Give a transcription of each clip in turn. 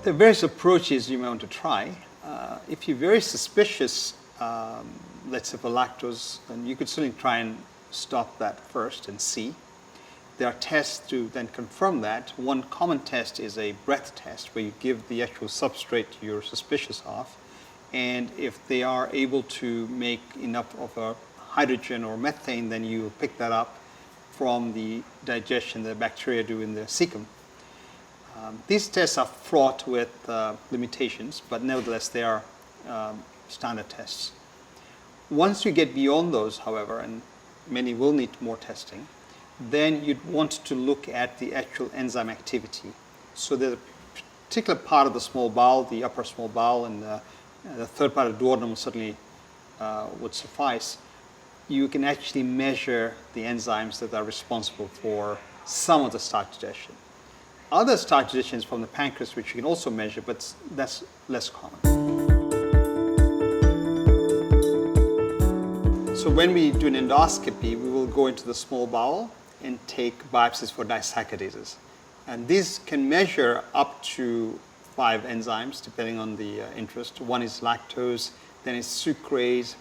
There are various approaches you may want to try. If you're very suspicious, let's say for lactose, then you could certainly try and stop that first and see. There are tests to then confirm that. One common test is a breath test where you give the actual substrate you're suspicious of, and if they are able to make enough of a hydrogen or methane, then you pick that up from the digestion the bacteria do in the cecum. These tests are fraught with limitations, but nevertheless they are standard tests. Once you get beyond those, however, and many will need more testing, then you'd want to look at the actual enzyme activity. So there's a particular part of the small bowel, the upper small bowel, and the third part of the duodenum certainly would suffice. You can actually measure the enzymes that are responsible for some of the starch digestion. Other starch digestion is from the pancreas, which you can also measure, but that's less common. So when we do an endoscopy, we will go into the small bowel and take biopsies for disaccharidases. And these can measure up to 5 enzymes, depending on the interest. One is lactose, then it's sucrase,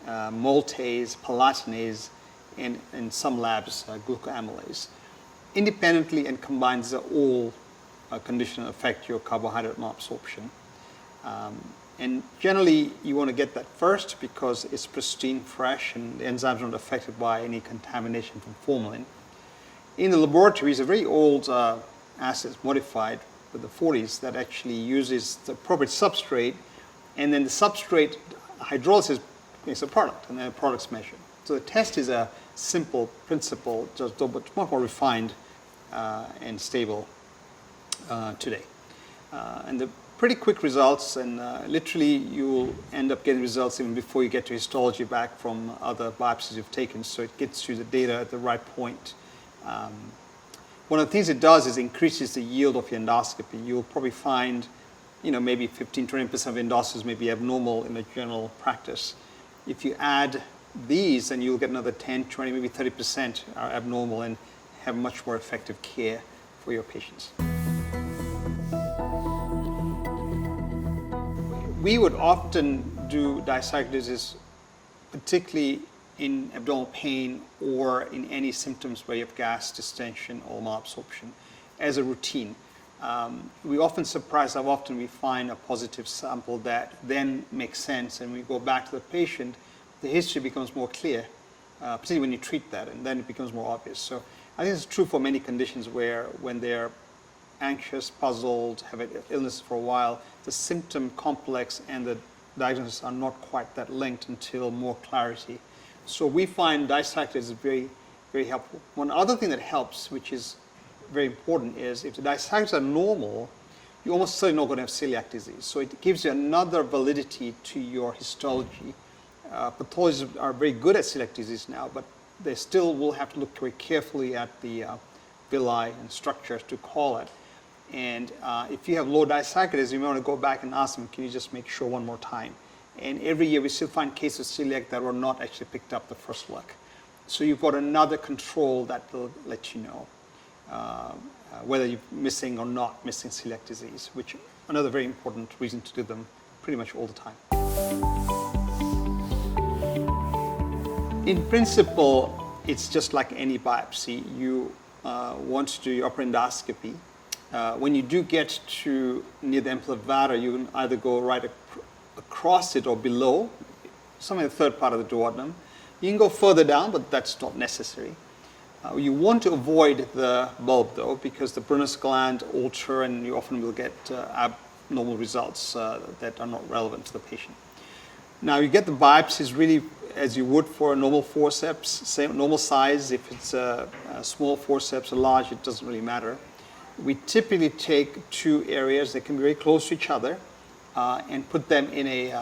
maltase, palatinase, and in some labs, glucoamylase. Independently and combined, these are all conditions that affect your carbohydrate malabsorption. And generally, you want to get that first because it's pristine, fresh, and the enzymes are not affected by any contamination from formalin. In the laboratory, it's a very old assay, modified with the 40s, that actually uses the appropriate substrate, and then the substrate hydrolysis is a product, and then the product's measured. So the test is a simple principle, just but much more refined and stable today. And the pretty quick results, and literally you will end up getting results even before you get to histology back from other biopsies you've taken, so it gets you the data at the right point. One of the things it does is increases the yield of your endoscopy. You'll probably find, maybe 15-20% of endoscopies may be abnormal in a general practice. If you add these, then you'll get another 10, 20, maybe 30% are abnormal and have much more effective care for your patients. We would often do disaccharidases, particularly in abdominal pain or in any symptoms where you have gas, distension, or malabsorption, as a routine. We're often surprised how often we find a positive sample that then makes sense, and we go back to the patient, the history becomes more clear, particularly when you treat that, and then it becomes more obvious. So I think it's true for many conditions where when they're anxious, puzzled, have an illness for a while, the symptom complex and the diagnosis are not quite that linked until more clarity. So we find disaccharidases very, very helpful. One other thing that helps, which is very important, is if the disaccharidases are normal, you're almost certainly not going to have celiac disease. So it gives you another validity to your histology. Pathologists are very good at celiac disease now, but they still will have to look very carefully at the villi and structures to call it. And if you have low disaccharidases, you may want to go back and ask them, can you just make sure one more time? And every year we still find cases of celiac that were not actually picked up the first look. So you've got another control that will let you know whether you're missing or not missing celiac disease, which is another very important reason to do them pretty much all the time. In principle, it's just like any biopsy. You want to do your upper endoscopy. When you do get to near the ampulla, you can either go right across it or below, somewhere in the third part of the duodenum. You can go further down, but that's not necessary. You want to avoid the bulb, though, because the Brunner's gland alter, and you often will get abnormal results that are not relevant to the patient. Now, you get the biopsies really as you would for a normal forceps, same normal size. If it's a small forceps or large, it doesn't really matter. We typically take 2 areas that can be very close to each other and put them in a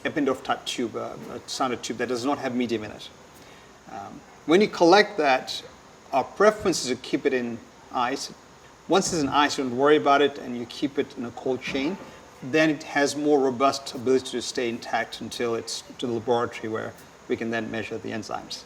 Eppendorf type tube, a standard tube that does not have medium in it. When you collect that, our preference is to keep it in ice. Once it's in ice, you don't worry about it, and you keep it in a cold chain. Then it has more robust ability to stay intact until it's to the laboratory where we can then measure the enzymes.